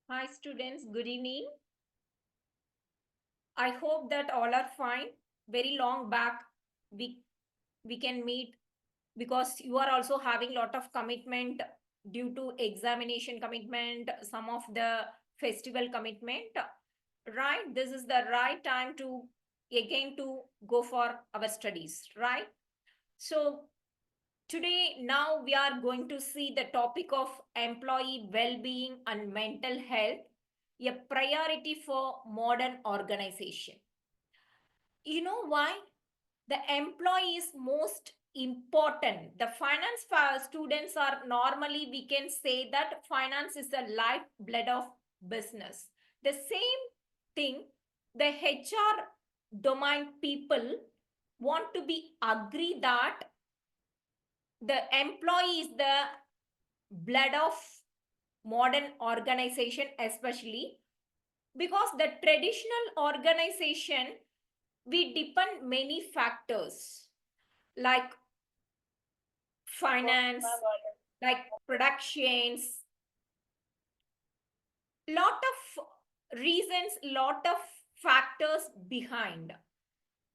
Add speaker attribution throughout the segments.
Speaker 1: Hi students, good evening. I hope that all are fine. Very long back we we can meet because you are also having lot of commitment due to examination commitment, some of the festival commitment. Right? This is the right time to again to go for our studies, right? So today now we are going to see the topic of employee well-being and mental health, a priority for modern organization. You know why? The employee is most important. The finance students are normally, we can say that finance is the lifeblood of business. The same thing, the HR domain people want to be agree that the employee is the blood of modern organization, especially because the traditional organization we depend many factors like finance, like productions, lot of reasons, lot of factors behind.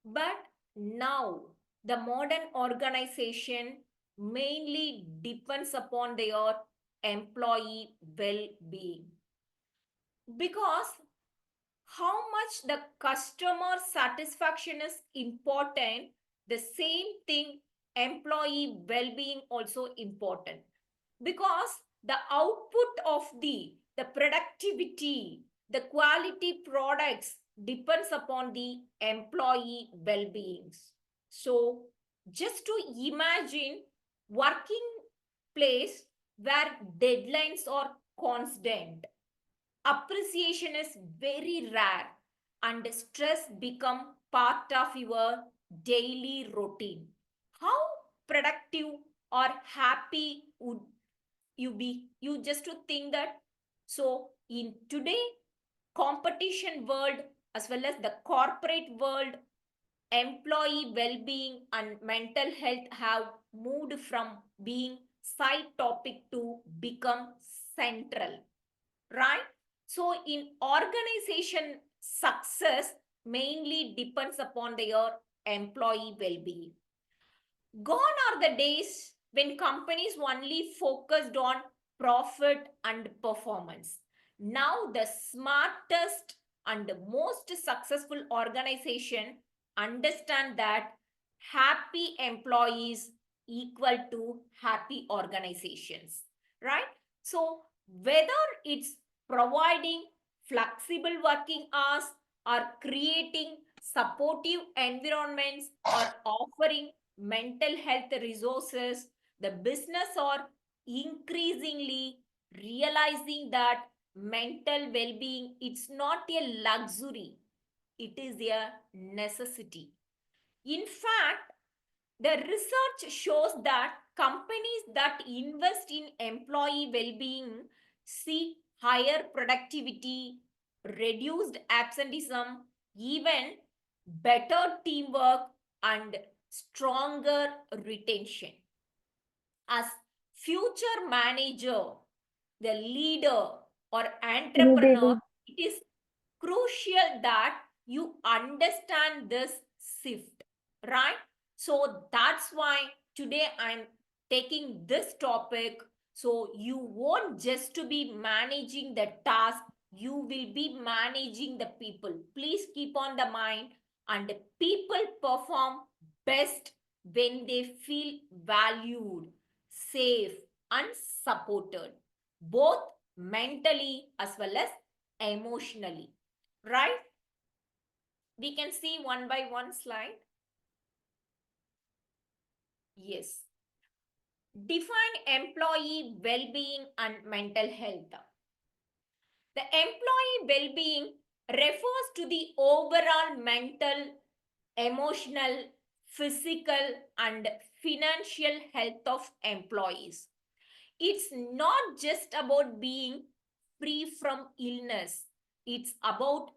Speaker 1: But now the modern organization mainly depends upon their employee well-being, because how much the customer satisfaction is important, the same thing employee well-being also important, because the output of the productivity, the quality products depends upon the employee well-beings. So just to imagine working place where deadlines are constant, appreciation is very rare, and stress become part of your daily routine, how productive or happy would you be? You just to think that. So in today competition world as well as the corporate world, employee well-being and mental health have moved from being side topic to become central, right? So in organization success mainly depends upon their employee well-being. Gone are the days when companies only focused on profit and performance. Now the smartest and most successful organization understand that happy employees equal to happy organizations, right? So whether it's providing flexible working hours or creating supportive environments or offering mental health resources, the business are increasingly realizing that mental well-being, it's not a luxury, it is a necessity. In fact, the research shows that companies that invest in employee well-being see higher productivity, reduced absenteeism, even better teamwork and stronger retention. As future manager, the leader or entrepreneur, it is crucial that you understand this shift, right? So that's why today I'm taking this topic. So you won't just to be managing the task, you will be managing the people. Please keep on the mind, and people perform best when they feel valued, safe, and supported, both mentally as well as emotionally, right? We can see one by one slide. Yes. Define employee well-being and mental health. The employee well-being refers to the overall mental, emotional, physical, and financial health of employees. It's not just about being free from illness, it's about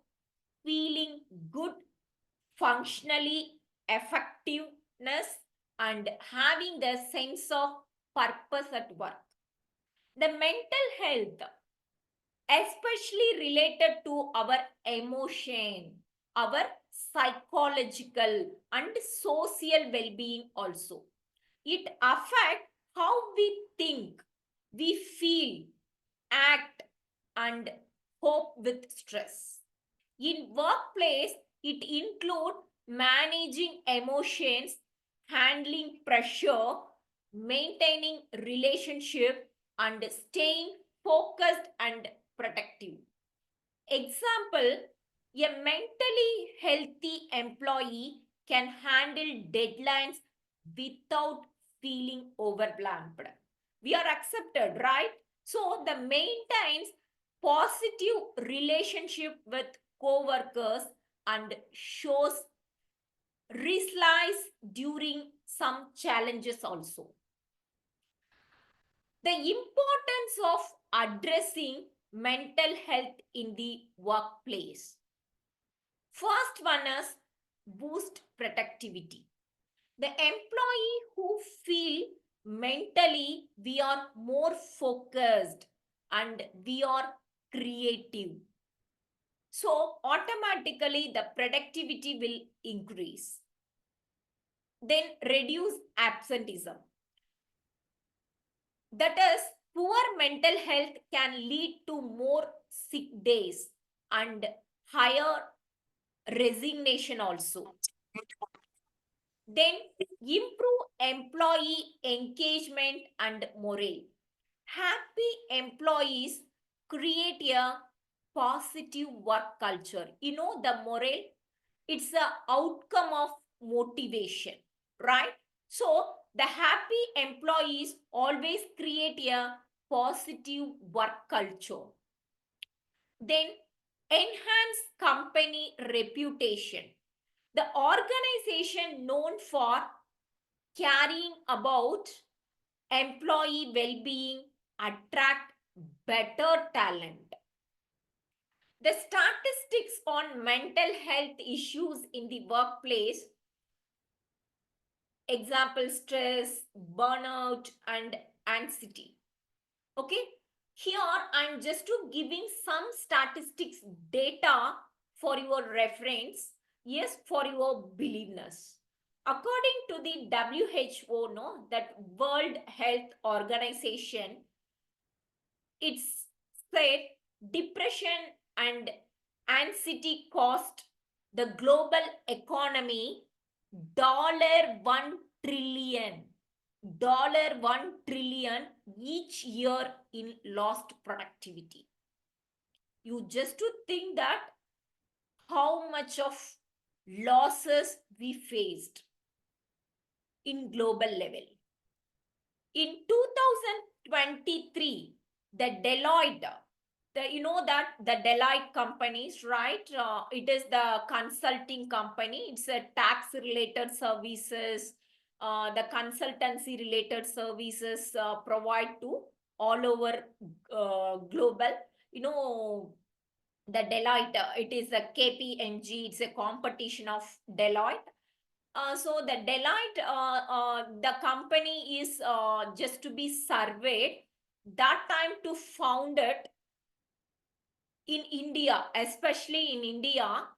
Speaker 1: feeling good, functionally effectiveness, and having the sense of purpose at work. The mental health, especially related to our emotion, our psychological and social well-being also. It affects how we think, we feel, act, and cope with stress. In workplace, it includes managing emotions, handling pressure, maintaining relationship, and staying focused and protective. Example, a mentally healthy employee can handle deadlines without feeling overwhelmed. We are accepted, right? So the maintains positive relationship with co-workers and shows resilience during some challenges also. The importance of addressing mental health in the workplace. First one is boost productivity. The employee who feel mentally we are more focused and we are creative. So automatically the productivity will increase. Then reduce absenteeism. That is, poor mental health can lead to more sick days and higher resignation also. Then improve employee engagement and morale. Happy employees create a positive work culture. You know, the morale, it's the outcome of motivation, right? So the happy employees always create a positive work culture. Then enhance company reputation. The organization known for caring about employee well-being attract better talent. The statistics on mental health issues in the workplace, example stress, burnout, and anxiety. Okay, here I'm just to giving some statistics data for your reference, yes, for your believness. According to the WHO, no, that World Health Organization, it's said depression and anxiety cost the global economy $1 trillion, $1 trillion each year in lost productivity. You just to think that how much of losses we faced in global level. In 2023, the Deloitte You know that the Deloitte companies, right? It is the consulting company. It's a tax related services, the consultancy related services provide to all over global. You know, the Deloitte, it is a KPMG. It's a competition of Deloitte. So the Deloitte, the company is just to be surveyed that time to found it in India, especially in India,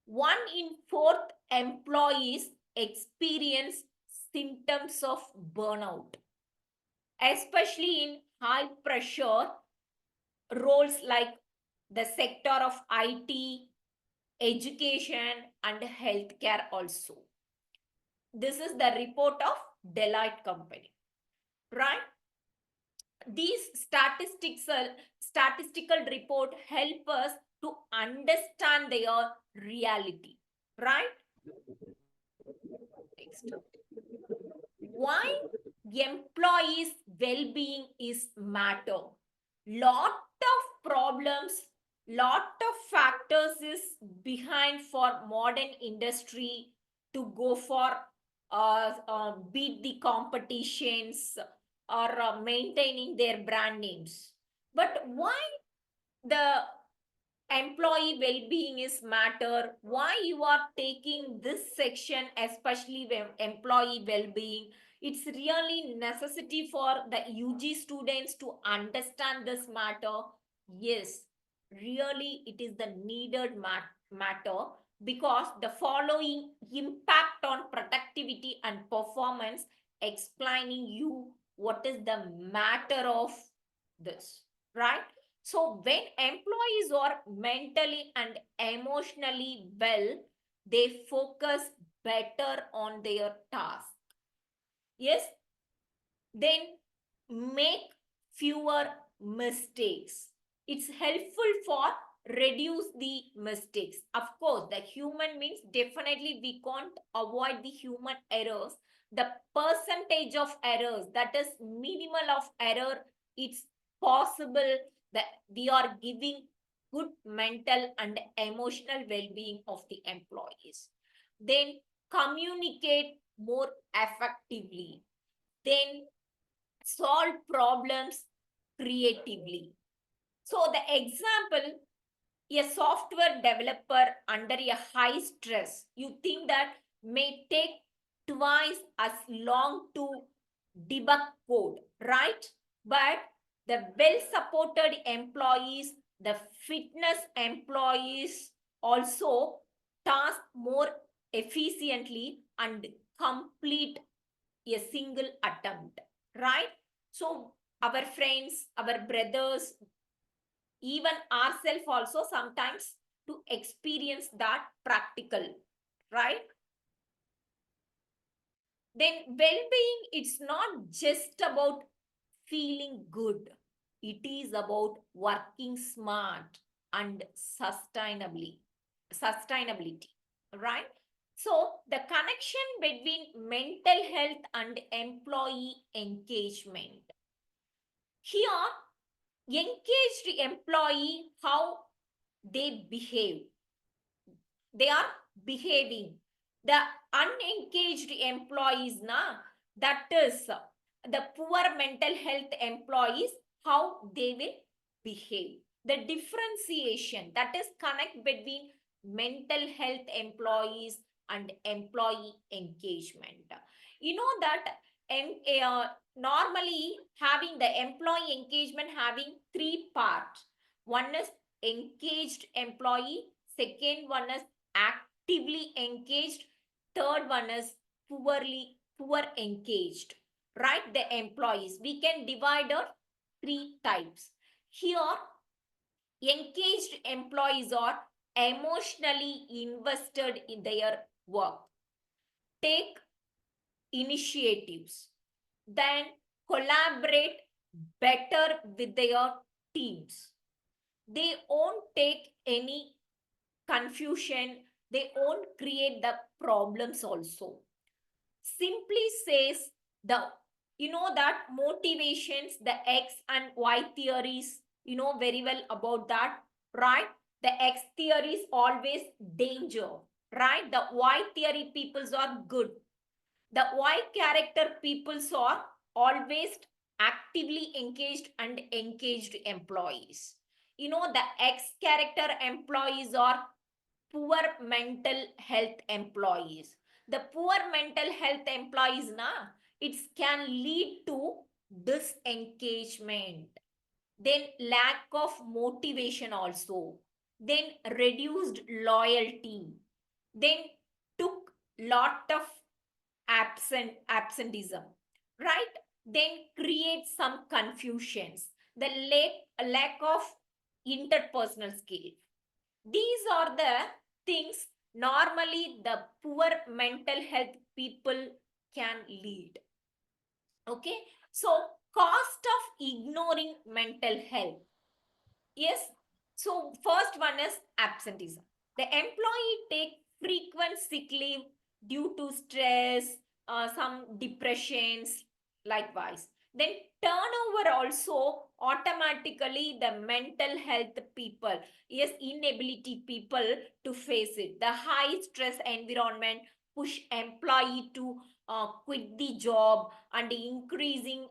Speaker 1: 1 in 4 employees experience symptoms of burnout, especially in high pressure roles like the sector of IT, education, and healthcare also. This is the report of Deloitte company, right? These statistical report help us to understand their reality, right? Next. Why employees well-being is matter? Lot of problems, lot of factors is behind for modern industry to go for beat the competitions or maintaining their brand names. But why the employee well-being is matter? Why you are taking this section, especially when employee well-being? It's really necessity for the UG students to understand this matter. Yes, really it is the needed matter, because the following impact on productivity and performance, explaining you what is the matter of this, right? So when employees are mentally and emotionally well, they focus better on their task. Yes, then make fewer mistakes. It's helpful for reduce the mistakes. Of course, the human means definitely we can't avoid the human errors. The percentage of errors, that is minimal of error, it's possible that we are giving good mental and emotional well-being of the employees. Then communicate more effectively. Then solve problems creatively. So the example, a software developer under a high stress, you think that may take twice as long to debug code, right? But the well-supported employees, the fitness employees also task more efficiently and complete a single attempt, right? So our friends, our brothers, even ourselves also sometimes to experience that practical, right? Then well-being, it's not just about feeling good. It is about working smart and sustainability, right? So the connection between mental health and employee engagement. Here, engaged employee, how they behave. They are behaving. The unengaged employees, that is the poor mental health employees, how they will behave. The differentiation, that is connect between mental health employees and employee engagement. You know that normally having the employee engagement having 3 parts. One is engaged employee, second one is actively engaged, third one is poor engaged, right? The employees, we can divide our 3 types. Here, engaged employees are emotionally invested in their work, take initiatives, then collaborate better with their teams. They won't take any confusion, they won't create the problems also. Simply says, the you know that motivations, the X and Y theories, You know very well about that, right? The X theory is always danger, right? The Y theory peoples are good. The Y character peoples are always actively engaged and engaged employees. You know, the X character employees are poor mental health employees. The poor mental health employees, na, it can lead to disengagement, then lack of motivation also, then reduced loyalty, then took lot of absenteeism, right? Then create some confusions, the lack of interpersonal skills. These are the things normally the poor mental health people can lead. Okay, so cost of ignoring mental health. Yes, so first one is absenteeism. The employee take frequent sick leave due to stress, some depressions, likewise. Then turnover also automatically the mental health people, yes, inability people to face it. The high stress environment push employee to quit the job and increasing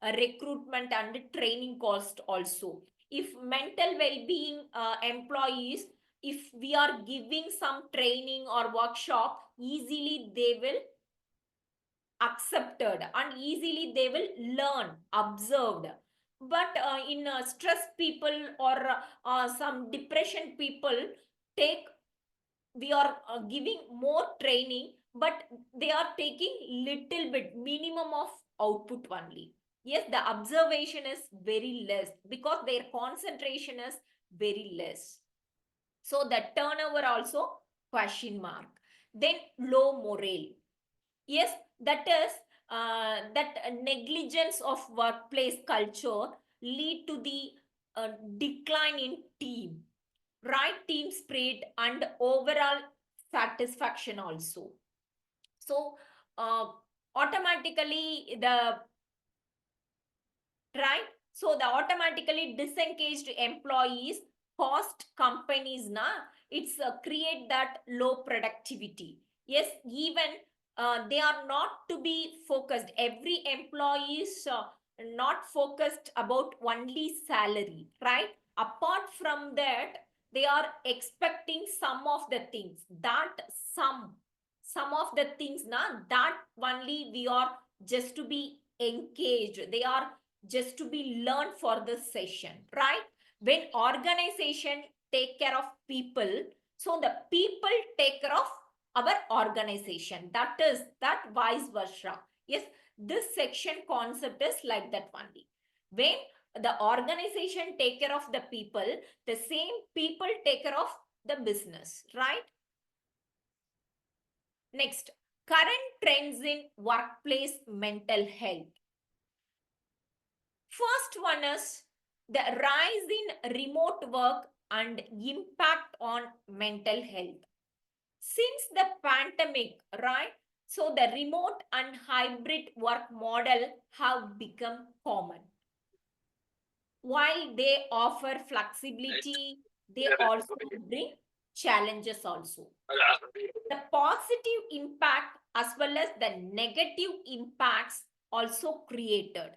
Speaker 1: recruitment and training cost also. If mental well-being employees, if we are giving some training or workshop, easily they will accepted and easily they will learn observed. But in stress people or some depression people take, we are giving more training, but they are taking little bit minimum of output only. Yes, the observation is very less because their concentration is very less. So the turnover also question mark. Then low morale. Yes, that is that negligence of workplace culture lead to the decline in team, right? Team spirit and overall satisfaction also. So automatically the, right, so the automatically disengaged employees cost companies, na, it's create that low productivity. Yes, even they are not to be focused, every employee is not focused about only salary, right? Apart from that, they are expecting some of the things, that some of the things, na, that only we are just to be engaged, they are just to be learned for this session, right? When organization take care of people, so the people take care of our organization, that is that vice versa. Yes, this section concept is like that only. When the organization take care of the people, the same people take care of the business, right? Next, current trends in workplace mental health. First one is the rise in remote work and impact on mental health. Since the pandemic, right? So the remote and hybrid work model have become common. While they offer flexibility, they also bring challenges also. The positive impact as well as the negative impacts also created.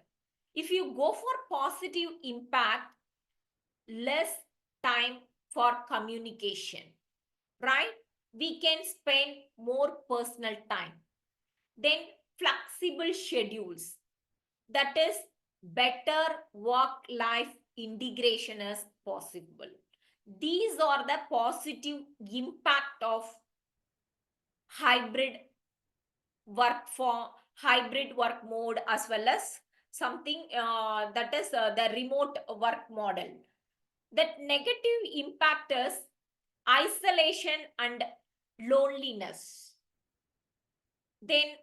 Speaker 1: If you go for positive impact, less time for communication, right? We can spend more personal time. Then flexible schedules, that is better work life integration is possible. These are the positive impact of hybrid hybrid work mode as well as something that is the remote work model. That negative impact is isolation and loneliness. Then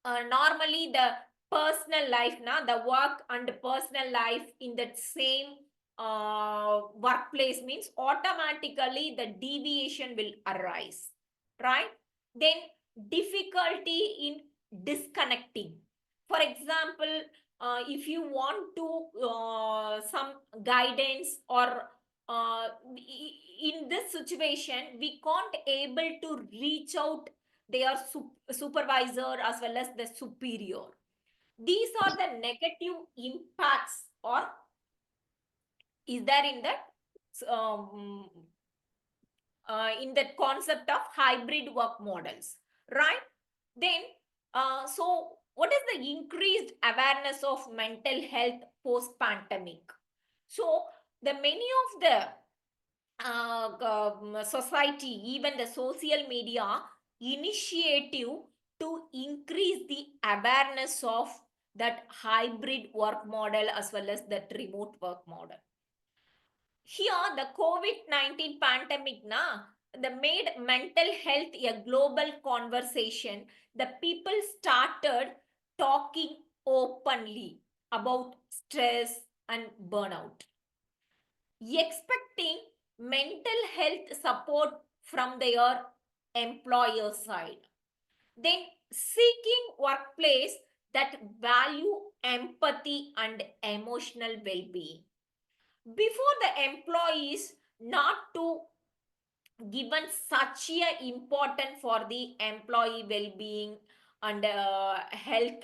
Speaker 1: normally the personal life, na, the work and personal life in that same workplace means automatically the deviation will arise, right? Then difficulty in disconnecting. For example, if you want to some guidance or in this situation we can't able to reach out their supervisor as well as the superior. These are the negative impacts or is there um, in that concept of hybrid work models, right? Then, so what is the increased awareness of mental health post pandemic? So, the many of the society, even the social media initiative to increase the awareness of that hybrid work model as well as that remote work model. Here the COVID-19 pandemic the made mental health a global conversation. The people started talking openly about stress and burnout, expecting mental health support from their employer side, then seeking workplace that value empathy and emotional well-being. Before the employees not to given such a important for the employee well-being and health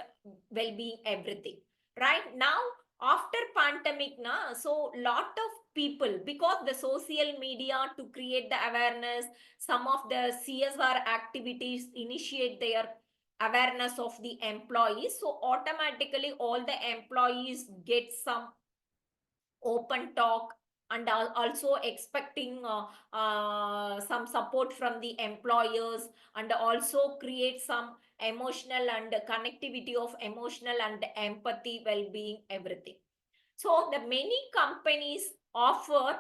Speaker 1: well-being everything, right now after pandemic so lot of people because the social media to create the awareness, some of the CSR activities initiate their awareness of the employees, so automatically all the employees get some open talk and also expecting some support from the employers and also create some emotional and connectivity of emotional and empathy well-being everything. So the many companies offer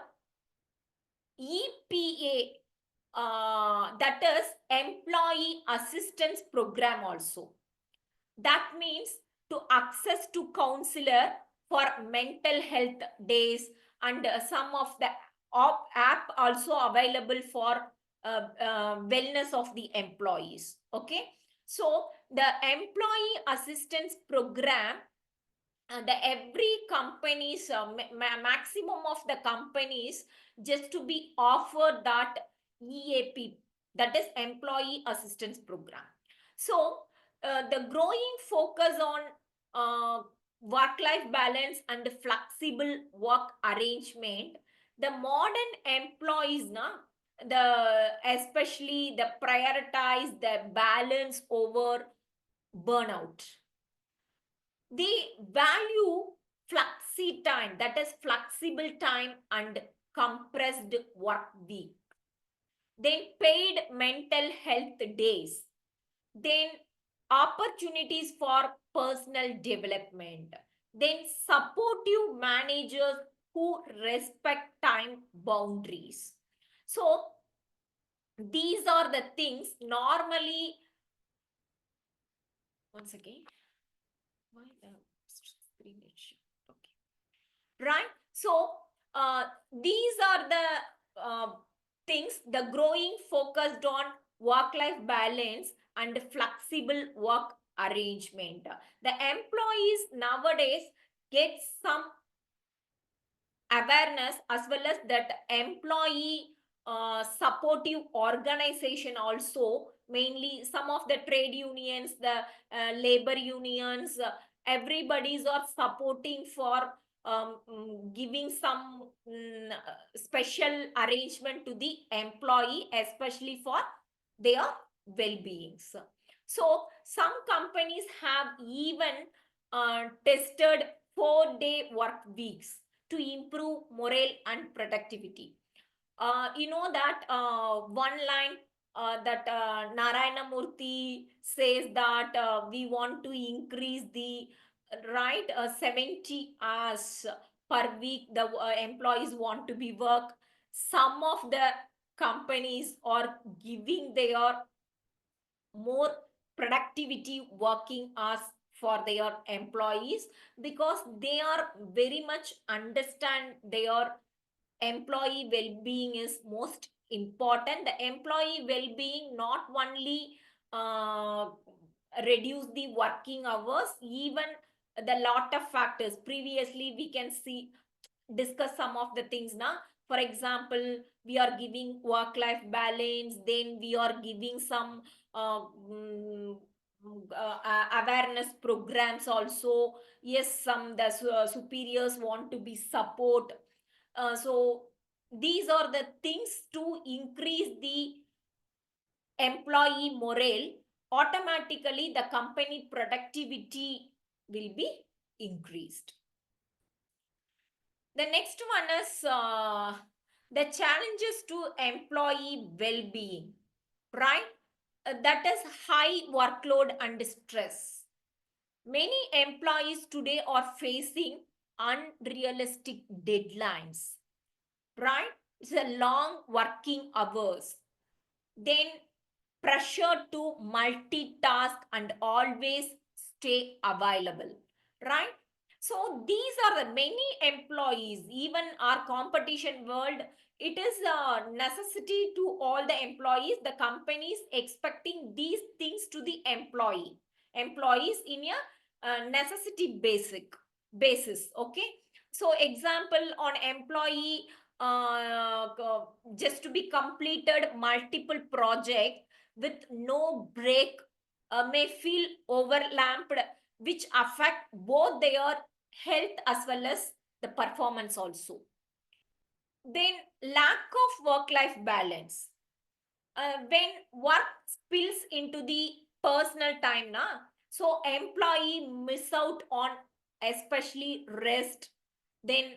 Speaker 1: EPA, that is employee assistance program also. That means to access to counselor for mental health days and some of the app also available for wellness of the employees. Okay, so the employee assistance program, the every companies maximum of the companies just to be offered that EAP, that is employee assistance program. So the growing focus on work life balance and flexible work arrangement, the modern employees the especially the prioritize the balance over burnout. They value flexi time, that is flexible time and compressed work week, then paid mental health days, then opportunities for personal development, then supportive managers who respect time boundaries. So these are the things normally. Once again, why the screen is shut? Okay, right? So these are the things, the growing focused on work life balance and flexible work arrangement. The employees nowadays get some awareness as well as that employee supportive organization also, mainly some of the trade unions, the labor unions, everybody's are supporting for giving some special arrangement to the employee, especially for their well-beings. So some companies have even tested 4-day work weeks to improve morale and productivity. You know that one line that Narayana Murthy says that we want to increase the right 70 hours per week the employees want to be work. Some of the companies are giving their more productivity working hours for their employees because they are very much understand their employee well-being is most important. The employee well-being not only uh, reduce the working hours, even the lot of factors. Previously, we can discuss some of the things now. For example, we are giving work-life balance, then we are giving some uh, mm, awareness programs also. Yes, the superiors want to be support. So these are the things to increase the employee morale. Automatically the company productivity will be increased. The next one is the challenges to employee well-being, right? That is high workload and stress. Many employees today are facing unrealistic deadlines, right? It's a long working hours. Then pressure to multitask and always stay available, right? So these are the many employees, even our competition world, it is a necessity to all the employees. The companies expecting these things to the employees in a necessity basis. Okay, so example on employee just to be completed multiple project with no break may feel overlapped, which affect both their health as well as the performance also. Then lack of work-life balance. When work spills into the personal time, so employee miss out on especially rest, then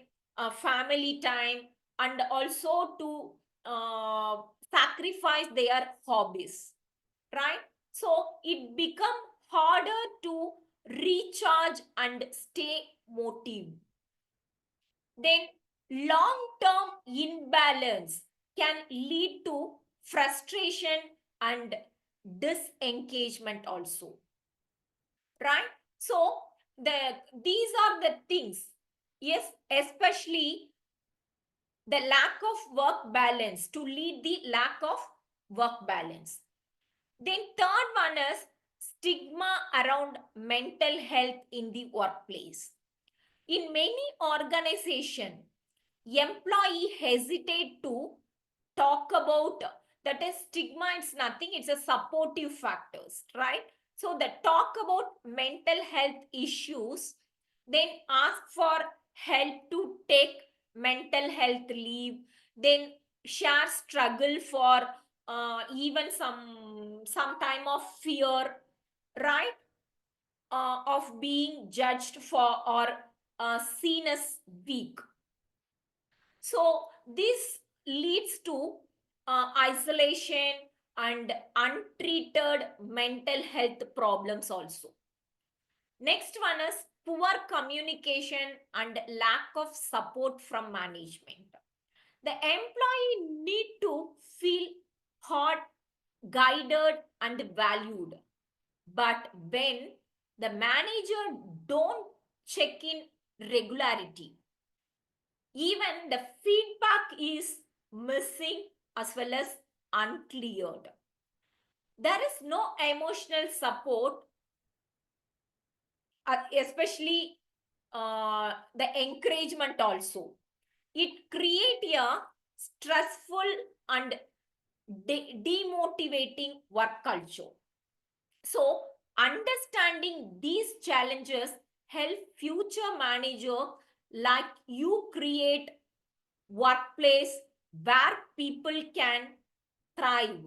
Speaker 1: family time, and also to sacrifice their hobbies, right? So it become harder to recharge and stay motivated. Then long term imbalance can lead to frustration and disengagement also, right? So these are the things. Yes, especially the lack of work balance to lead the lack of work balance. Then third one is stigma around mental health in the workplace. In many organizations, employee hesitate to talk about that. Is stigma, it's nothing, it's a supportive factors, right? So the talk about mental health issues, then ask for help to take mental health leave, then share struggle for even some time of fear, right? Of being judged for or seen as weak. So this leads to isolation and untreated mental health problems also. Next one is poor communication and lack of support from management. The employee need to feel heard, guided and valued. But when the manager don't check in regularity, even the feedback is missing as well as uncleared. There is no emotional support, especially the encouragement also. It creates a stressful and demotivating work culture. So understanding these challenges help future manager like you create workplace where people can thrive,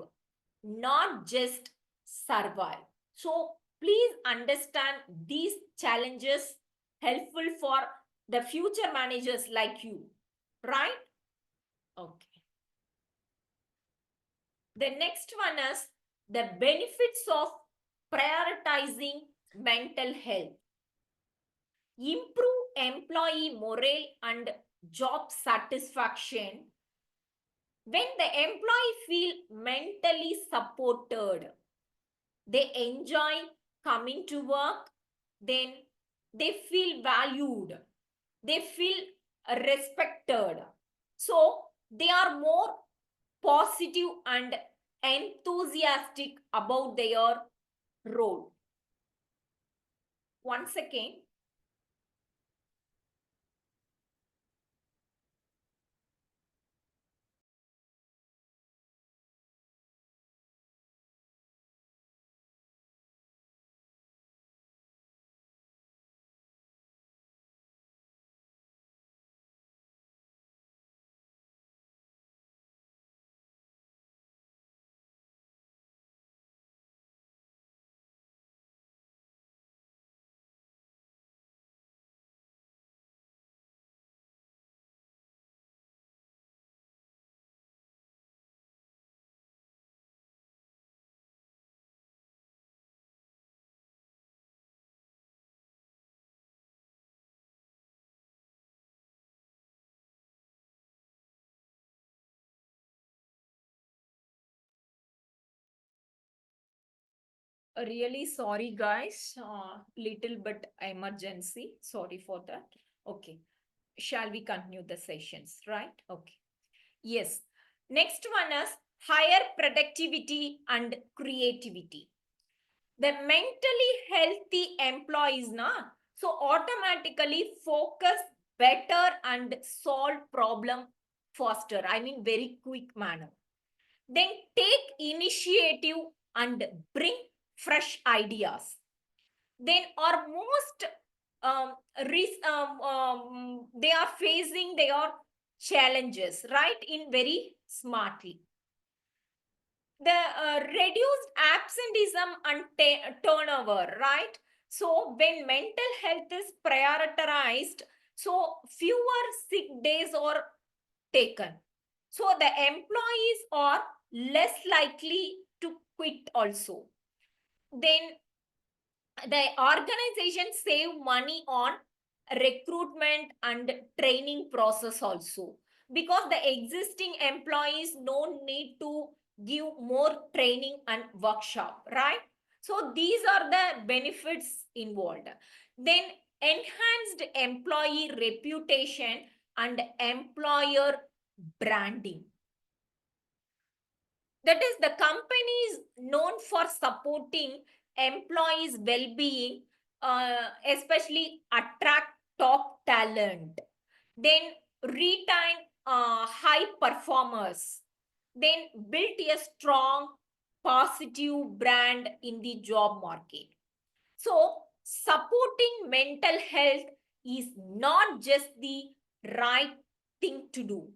Speaker 1: not just survive. So please understand these challenges helpful for the future managers like you, right? Okay. The next one is the benefits of prioritizing mental health. Improve employee morale and job satisfaction. When the employee feel mentally supported, they enjoy coming to work, then they feel valued, they feel respected. So they are more positive and enthusiastic about their role. Once again, Really sorry, guys. Little bit emergency. Sorry for that. Okay. Shall we continue the sessions, right? Okay. Yes. Next one is higher productivity and creativity. The mentally healthy employees, so automatically focus better and solve problem faster. I mean, very quick manner. Then take initiative and bring fresh ideas. Then are most um, they are facing their challenges, right, in very smartly. The reduced absenteeism and turnover, right? So when mental health is prioritized, so fewer sick days are taken. So the employees are less likely to quit also. Then the organization save money on recruitment and training process also, because the existing employees no need to give more training and workshop, right? So these are the benefits involved. Then enhanced employee reputation and employer branding. That is, the company is known for supporting employees well-being, especially attract top talent, then retain high performers, then build a strong positive brand in the job market. So supporting mental health is not just the right thing to do,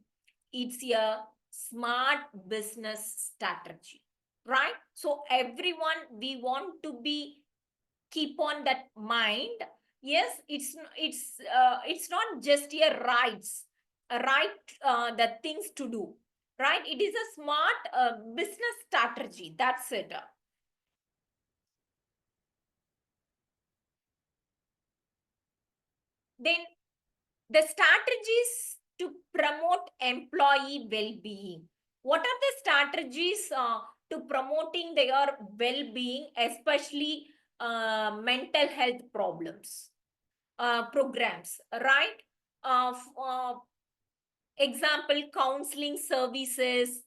Speaker 1: it's a smart business strategy, right? So everyone, we want to be keep on that mind. Yes, it's not just a rights, a right, the things to do, right? It is a smart business strategy. That's it. Then the strategies to promote employee well-being. What are the strategies to promoting their well-being, especially mental health problems, programs, right? Example, counseling services,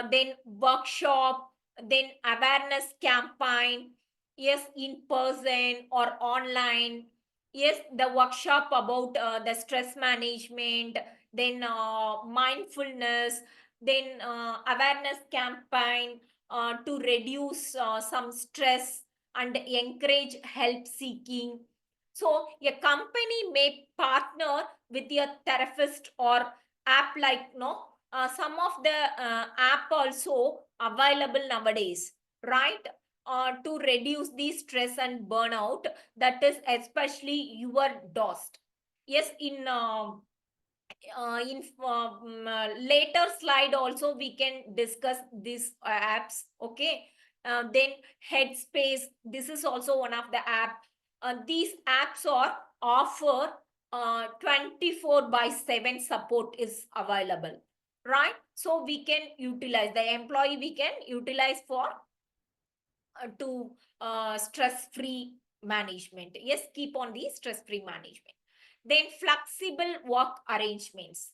Speaker 1: then workshop, then awareness campaign, yes, in person or online, yes, the workshop about the stress management, then mindfulness, then awareness campaign to reduce some stress and encourage help seeking. So a company may partner with a therapist or app, like no, some of the app also available nowadays, right? To reduce the stress and burnout, that is especially your DOST. Yes, in later slide also we can discuss these apps. Okay. Then Headspace, this is also one of the app. These apps are offer 24 by 7 support is available, right? So we can utilize, the employee we can utilize for to stress free management. Yes, keep on the stress free management. Then flexible work arrangements,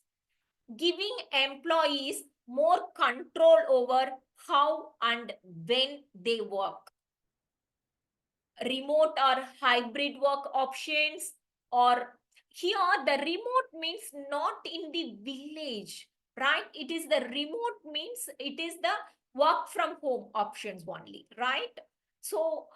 Speaker 1: giving employees more control over how and when they work. Remote or hybrid work options, or here the remote means not in the village, right? It is the remote means it is the work from home options only, right? So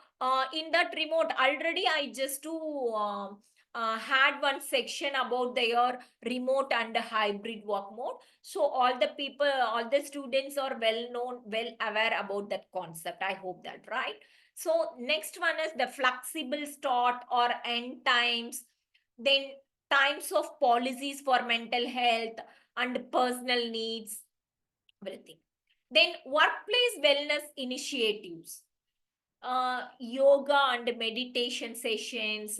Speaker 1: in that remote, already I just to had one section about their remote and hybrid work mode. So all the people, all the students are well known, well aware about that concept. I hope that, right? So next one is the flexible start or end times, then times of policies for mental health and personal needs, everything. Then workplace wellness initiatives, yoga and meditation sessions,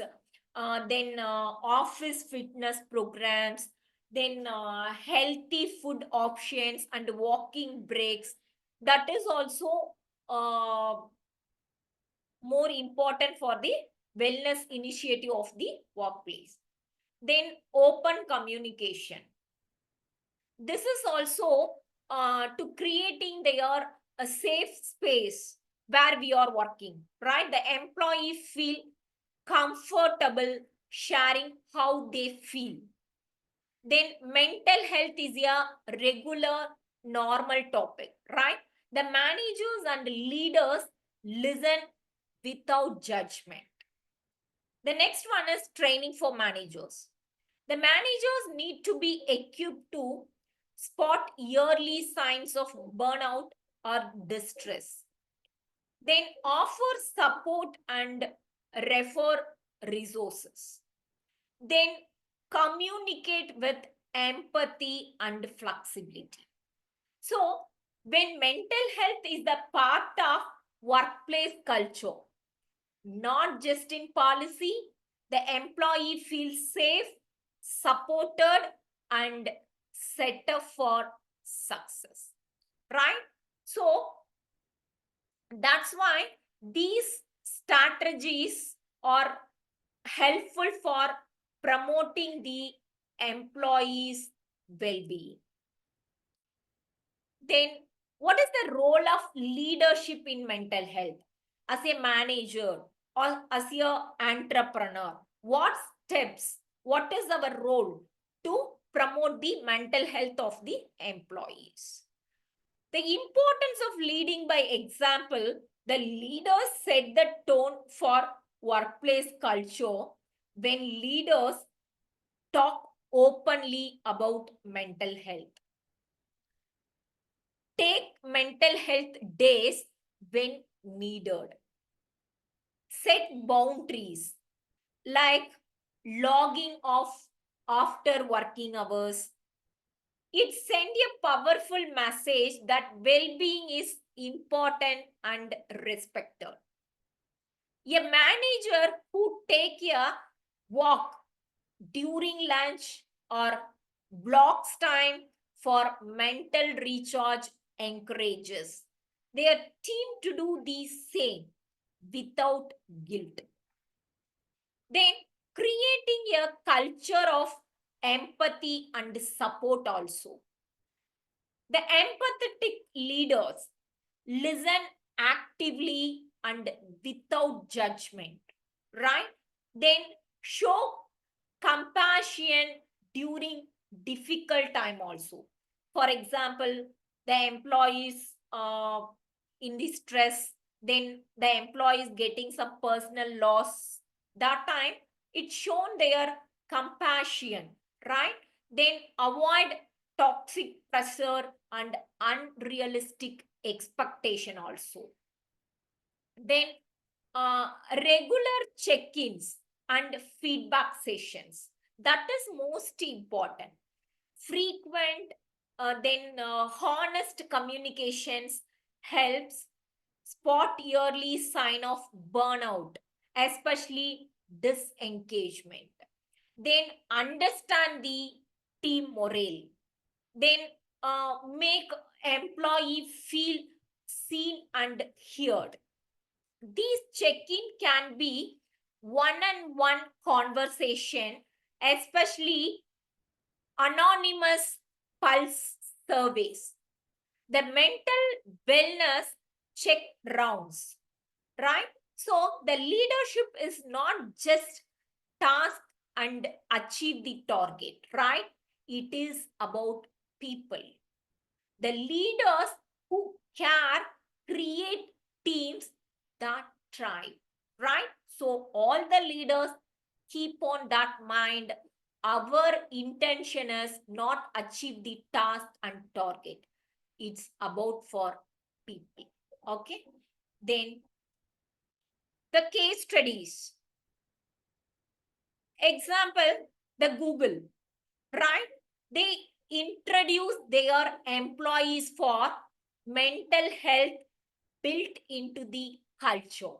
Speaker 1: then office fitness programs, then healthy food options and walking breaks. That is also uh, more important for the wellness initiative of the workplace. Then open communication. This is also to creating their a safe space where we are working, right? The employee feel comfortable sharing how they feel. Then mental health is a regular normal topic, right? The managers and leaders listen without judgment. The next one is training for managers. The managers need to be equipped to spot early signs of burnout or distress. Then offer support and refer resources. Then communicate with empathy and flexibility. So, when mental health is the part of workplace culture, not just in policy, the employee feels safe, supported, and set up for success, right? So, that's why these strategies are helpful for promoting the employees' well-being. Then, what is the role of leadership in mental health? As a manager or as an entrepreneur, what steps, what is our role to promote the mental health of the employees? The importance of leading by example, the leaders set the tone for workplace culture when leaders talk openly about mental health. Take mental health days when needed. Set boundaries like logging off after working hours. It sends a powerful message that well-being is important and respected. A manager who take a walk during lunch or blocks time for mental recharge encourages their team to do the same without guilt. Then creating a culture of empathy and support also. The empathetic leaders listen actively and without judgment, right? Then show compassion during difficult time also. For example, the employees in the stress, then the employees getting some personal loss. That time it's shown their compassion, right? Then avoid toxic pressure and unrealistic expectation also. Then regular check-ins and feedback sessions, that is most important. Frequent honest communications helps spot early sign of burnout, especially disengagement. Then understand the team morale. Then make employee feel seen and heard. These check-in can be one-on-one conversation, especially anonymous pulse surveys. The mental wellness check rounds, right? So the leadership is not just task and achieve the target, right? It is about people. The leaders who care create teams that thrive, right? So all the leaders keep on that mind. Our intention is not achieve the task and target. It's about for people. Okay. Then the case studies. Example, the Google, right? They introduce their employees for mental health built into the culture.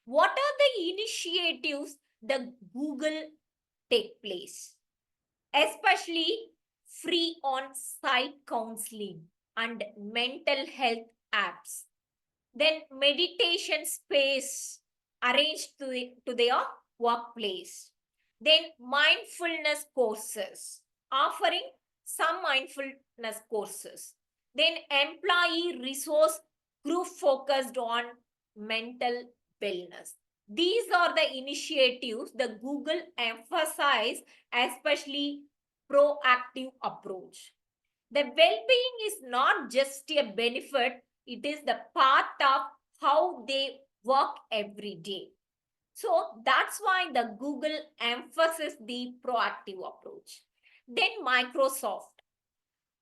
Speaker 1: What are the initiatives the Google take place? Especially free on-site counseling and mental health apps. Then meditation space, arranged to their workplace. Then mindfulness courses, offering some mindfulness courses. Then employee resource group focused on mental wellness. These are the initiatives the Google emphasize, especially proactive approach. The well-being is not just a benefit, it is the part of how they work every day. So that's why the Google emphasizes the proactive approach. Then Microsoft,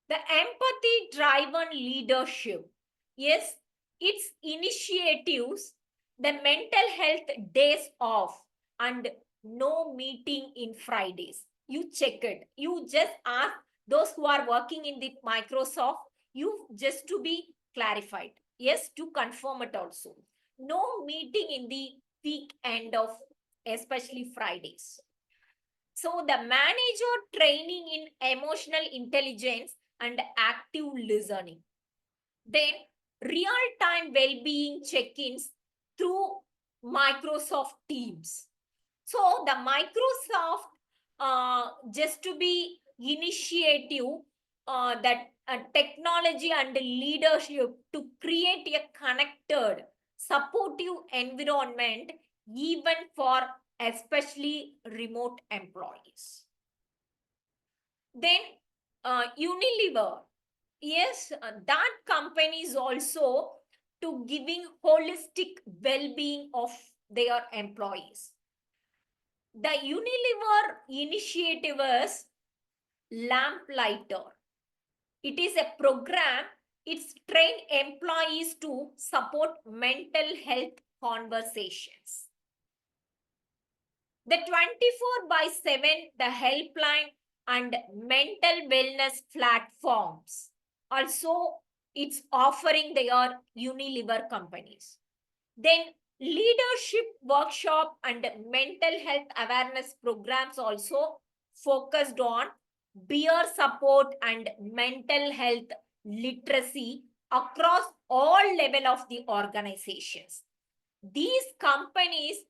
Speaker 1: the empathy driven leadership. Yes, its initiatives, the mental health days off and no meeting in Fridays. You check it. You just ask those who are working in the Microsoft, you just to be clarified. Yes, to confirm it also. No meeting in the peak end of especially Fridays. So the manager training in emotional intelligence and active listening. Then real-time well-being check-ins through Microsoft Teams. So the Microsoft just to be initiative that technology and leadership to create a connected, supportive environment even for especially remote employees. Then Unilever, yes, that company is also to giving holistic well-being of their employees. The Unilever initiative is Lamplighter. It is a program. It's train employees to support mental health conversations. The 24/7, the helpline and mental wellness platforms. Also, it's offering their Unilever companies. Then leadership workshop and mental health awareness programs also focused on peer support and mental health literacy across all level of the organizations. These companies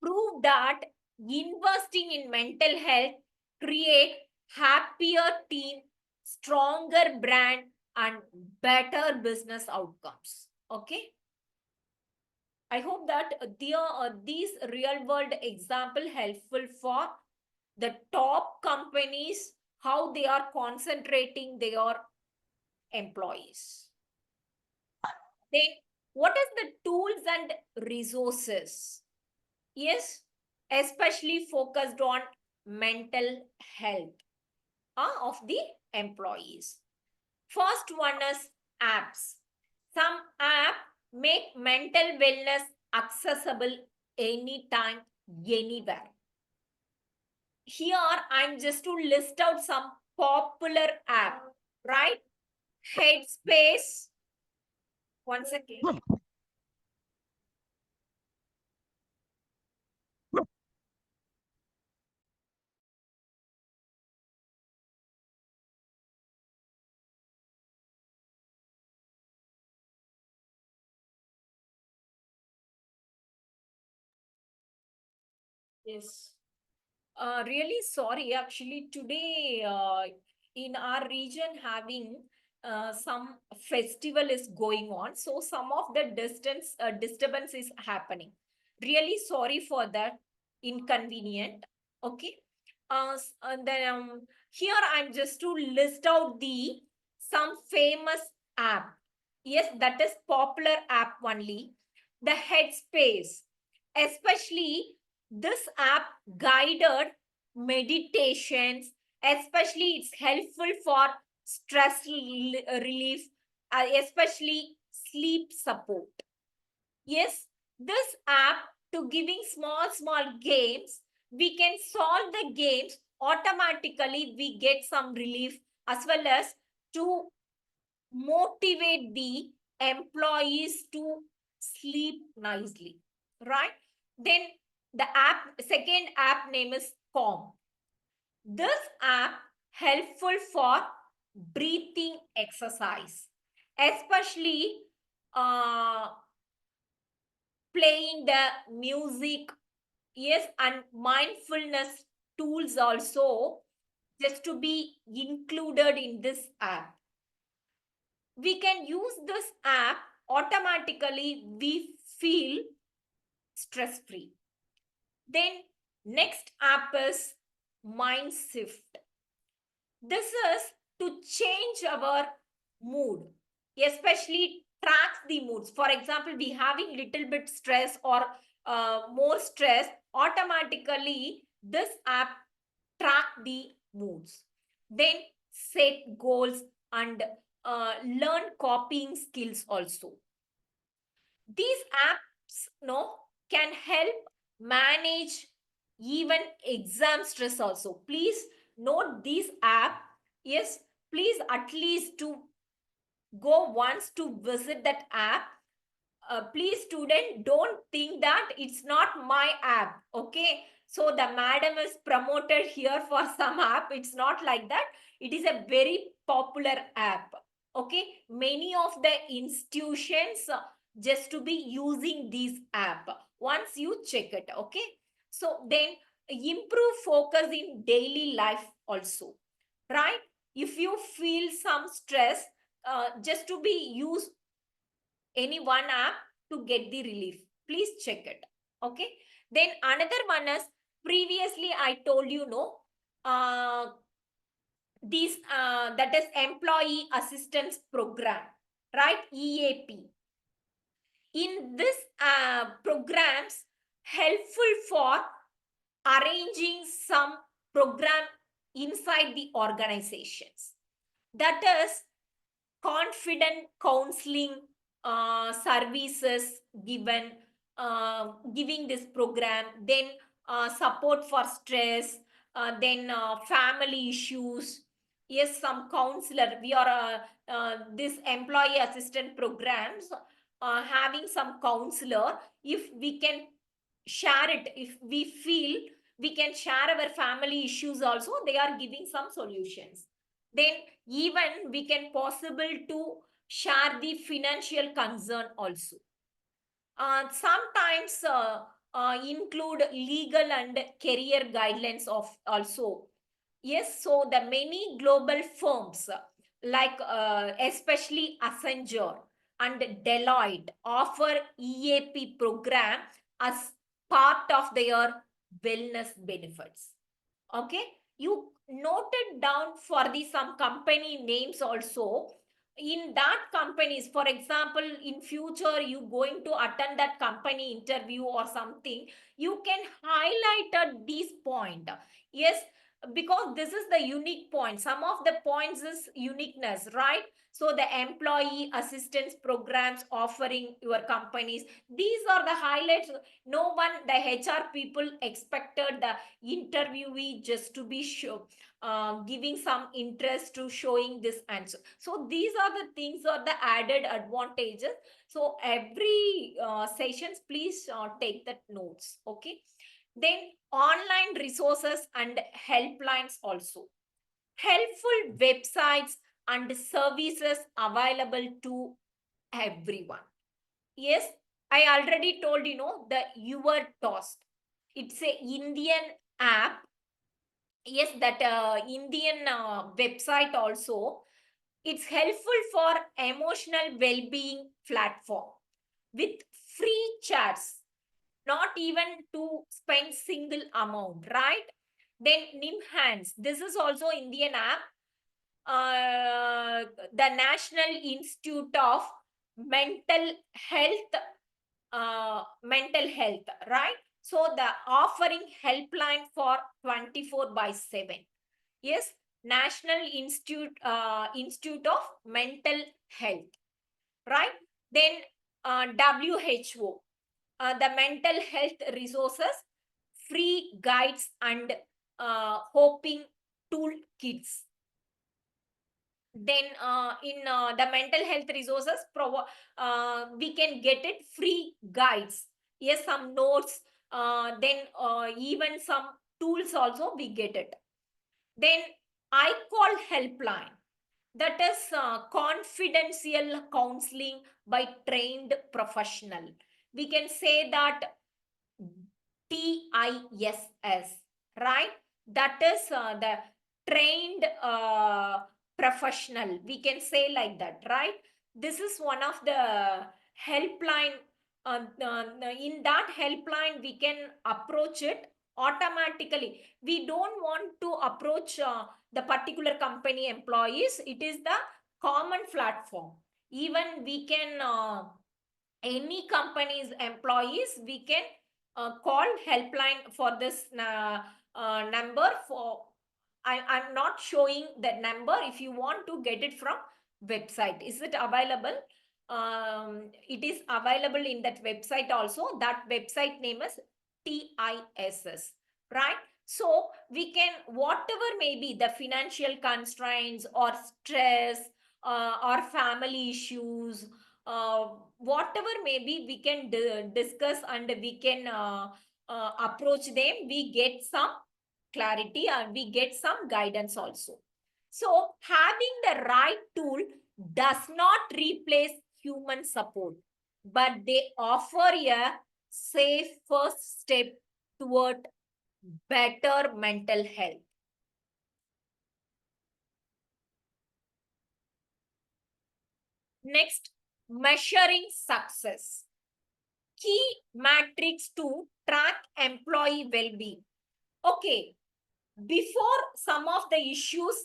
Speaker 1: prove that investing in mental health create happier team, stronger brand and better business outcomes. Okay. I hope that these real world example helpful for the top companies, how they are concentrating their employees. Then what is the tools and resources? Yes, especially focused on mental health of the employees. First one is apps. Some app make mental wellness accessible anytime, anywhere. Here, I'm just to list out some popular app, right? Headspace. One second. Yes. Really sorry. Actually, today in our region having some festival is going on, so some of the disturbance is happening. Really sorry for that inconvenient. Okay. And then here I'm just to list out the some famous app. Yes, that is popular app only. The Headspace, especially this app guided meditations, especially it's helpful for stress relief, especially sleep support. Yes, this app to giving small games, we can solve the games automatically, we get some relief as well as to motivate the employees to sleep nicely, right? Then the second app name is Calm. This app helpful for breathing exercise, especially playing the music, yes, and mindfulness tools also just to be included in this app. We can use this app automatically, we feel stress free. Then next app is Mind Shift. This is to change our mood, especially tracks the moods. For example, we having little bit stress or more stress, automatically this app track the moods. Then set goals and learn copying skills also. These apps can help manage even exam stress also. Please note this app. Yes, please at least to go once to visit that app. Please student, don't think that it's not my app. Okay, so the madam is promoted here for some app. It's not like that. It is a very popular app. Okay, many of the institutions just to be using this app. Once you check it. Okay, so then improve focus in daily life also, right? If you feel some stress, just to be use any one app to get the relief. Please check it. Okay, then another one is, previously I told you, uh, these that is employee assistance program, right? EAP. In this programs helpful for arranging some program inside the organizations, that is confident counseling services given, giving this program. Then support for stress, then family issues. Yes, some counselor. We are this employee assistant programs having some counselor. If we can share it, if we feel we can share our family issues also, they are giving some solutions. Then even we can possible to share the financial concern also. Sometimes include legal and career guidelines of also. Yes, so the many global firms like especially Accenture and Deloitte offer EAP program as part of their wellness benefits. Okay, you noted down for the some company names also. In that companies, for example, in future you going to attend that company interview or something, you can highlight at this point. Yes, because this is the unique point. Some of the points is uniqueness, right? So the employee assistance programs offering your companies, these are the highlights. No one, the HR people expected the interviewee just to be giving some interest to showing this answer. So these are the things, are the added advantages. So every sessions, please take that notes. Okay, then online resources and helplines also, helpful websites and services available to everyone. Yes, I already told the Your Toast. It's a Indian app. Yes, that Indian website also. It's helpful for emotional well-being platform with free chats, not even to spend single amount, right? Then Nimhans. This is also Indian app. The National Institute of Mental Health, right? So the offering helpline for 24/7. Yes, National Institute of Mental Health, right? Then WHO, the mental health resources, free guides and hoping toolkits. Then in the mental health resources, we can get it free guides. Yes, some notes, then even some tools also we get it. Then I call helpline, that is confidential counseling by trained professional. we can say that TISS, right? That is the trained professional. We can say like that, right? This is one of the helpline. In that helpline, we can approach it automatically. We don't want to approach the particular company employees. It is the common platform. Even we can any company's employees, we can call helpline for this number. For I'm not showing that number. If you want to get it from website, is it available? It is available in that website also. That website name is TISS, right? So we can, whatever may be the financial constraints or stress or family issues, whatever maybe, we can discuss and we can approach them. We get some clarity and we get some guidance also. So having the right tool does not replace human support, but they offer a safe first step toward better mental health. Next, measuring success. Key metrics to track employee well-being. Okay, before some of the issues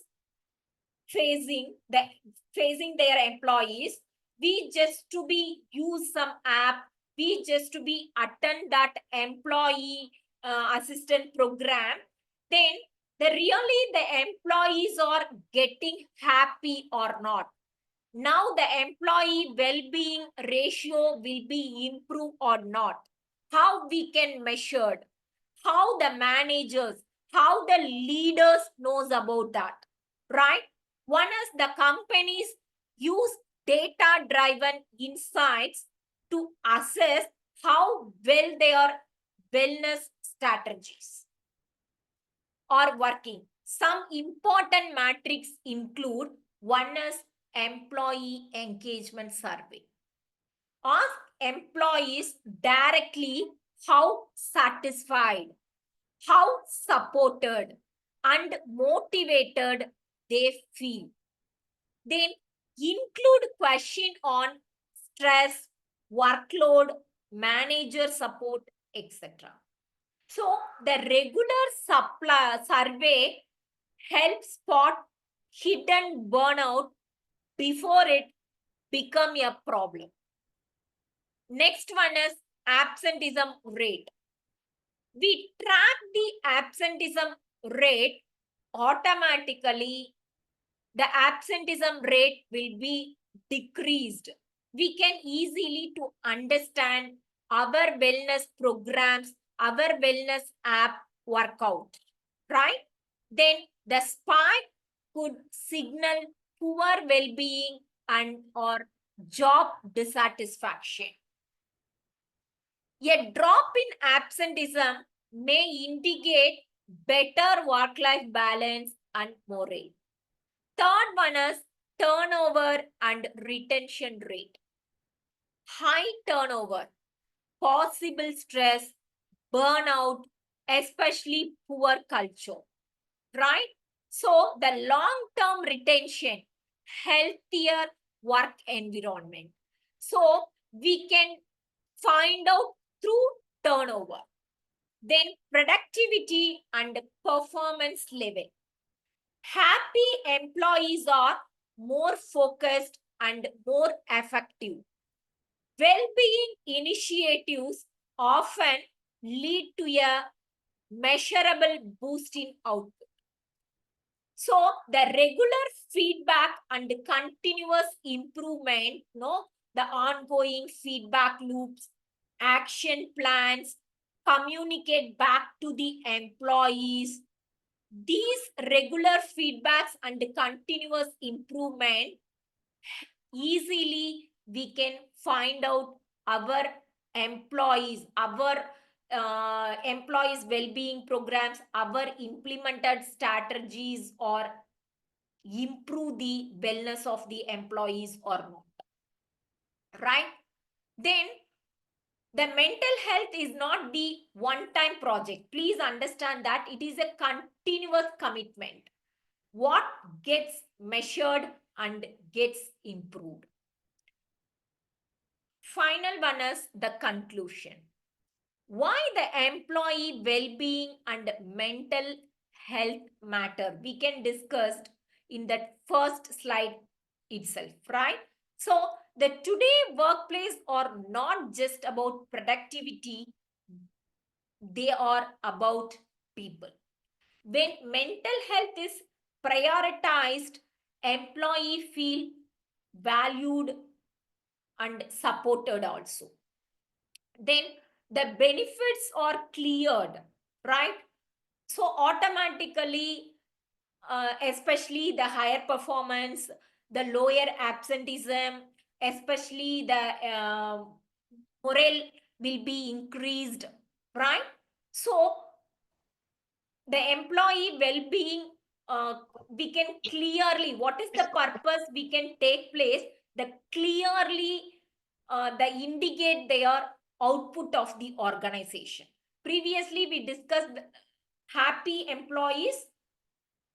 Speaker 1: facing their employees, we just to be use some app, we just to be attend that employee assistant program, then the employees are getting happy or not. Now the employee well-being ratio will be improved or not. How we can measure, how the managers, how the leaders knows about that, right? One is the companies use data-driven insights to assess how well their wellness strategies are working. Some important metrics include: one is employee engagement survey. Ask employees directly how satisfied, how supported and motivated they feel. Then include question on stress, workload, manager support, etc. So the regular survey helps spot hidden burnout before it become a problem. Next one is absenteeism rate. We track the absenteeism rate automatically. The absenteeism rate will be decreased. We can easily to understand our wellness programs, our wellness app workout, right? Then the spike could signal poor well-being and or job dissatisfaction. A drop in absenteeism may indicate better work-life balance and morale. Third one is turnover and retention rate. High turnover, possible stress, burnout, especially poor culture, right? So the long-term retention, healthier work environment. So we can find out through turnover. Then productivity and performance level. Happy employees are more focused and more effective. Well-being initiatives often lead to a measurable boost in output. So the regular feedback and continuous improvement, the ongoing feedback loops, action plans, communicate back to the employees. These regular feedbacks and continuous improvement, easily we can find out our employees, well-being programs, our implemented strategies or improve the wellness of the employees or not, right? Then The mental health is not the one-time project. Please understand that it is a continuous commitment. What gets measured and gets improved. Final one is the conclusion. Why the employee well-being and mental health matter? We can discuss in that first slide itself, right? So the today workplace are not just about productivity, they are about people. When mental health is prioritized, employee feel valued and supported also. Then the benefits are cleared, right? So automatically, especially the higher performance, the lower absenteeism, especially the morale will be increased, right? So the employee well-being, we can clearly, what is the purpose we can take place, the clearly the indicate their output of the organization. Previously we discussed happy employees,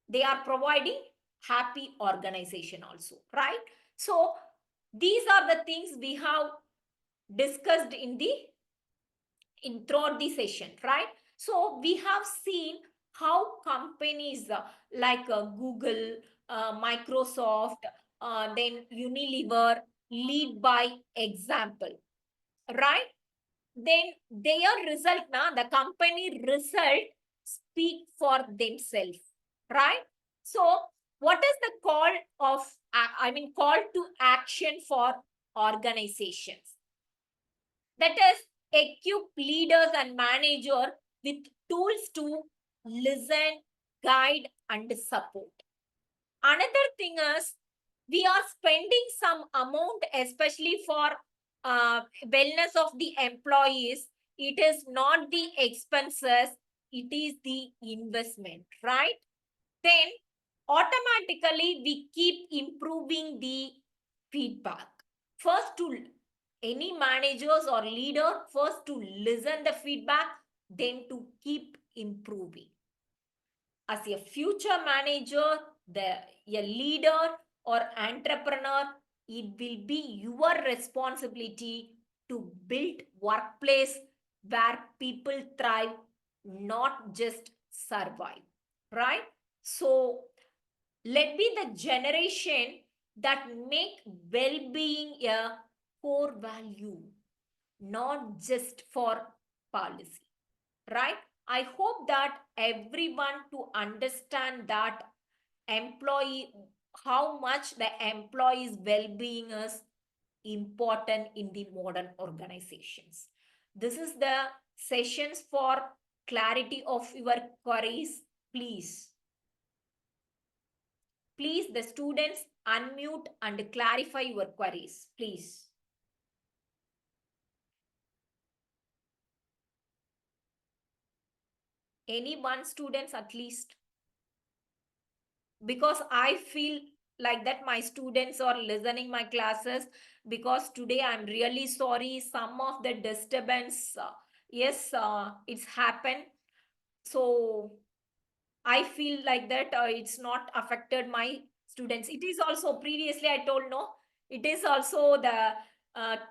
Speaker 1: they are providing happy organization also, right? So these are the things we have discussed in throughout the session, right? So we have seen how companies like Google, Microsoft, then Unilever lead by example, right? Then their result, now the company result speak for themselves, right? So what is the call of, call to action for organizations? That is, equip leaders and managers with tools to listen, guide, and support. Another thing is, we are spending some amount, especially for wellness of the employees. It is not the expenses, it is the investment, right? Then automatically we keep improving the feedback. First, to any managers or leader, first to listen the feedback, then to keep improving. As a future manager, a leader or entrepreneur, it will be your responsibility to build workplace where people thrive, not just survive, right? So let be the generation that make well-being a core value, not just for policy, right? I hope that everyone to understand that employee, how much the employee's well-being is important in the modern organizations. This is the sessions for clarity of your queries. Please, the students unmute and clarify your queries, please. Any one students at least, because I feel like that my students are listening my classes, because today I'm really sorry, some of the disturbance, yes, it's happened. So I feel like that it's not affected my students. It is also, previously I told, no, it is also the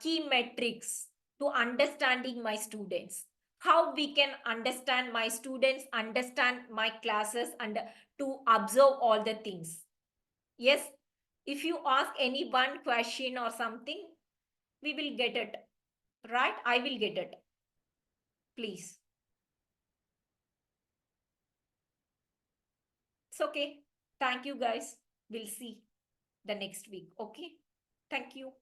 Speaker 1: key metrics to understanding my students. How we can understand my students, understand my classes, and to observe all the things. Yes, if you ask any one question or something, we will get it, right? I will get it. Please. It's okay. Thank you, guys. We'll see the next week. Okay. Thank you.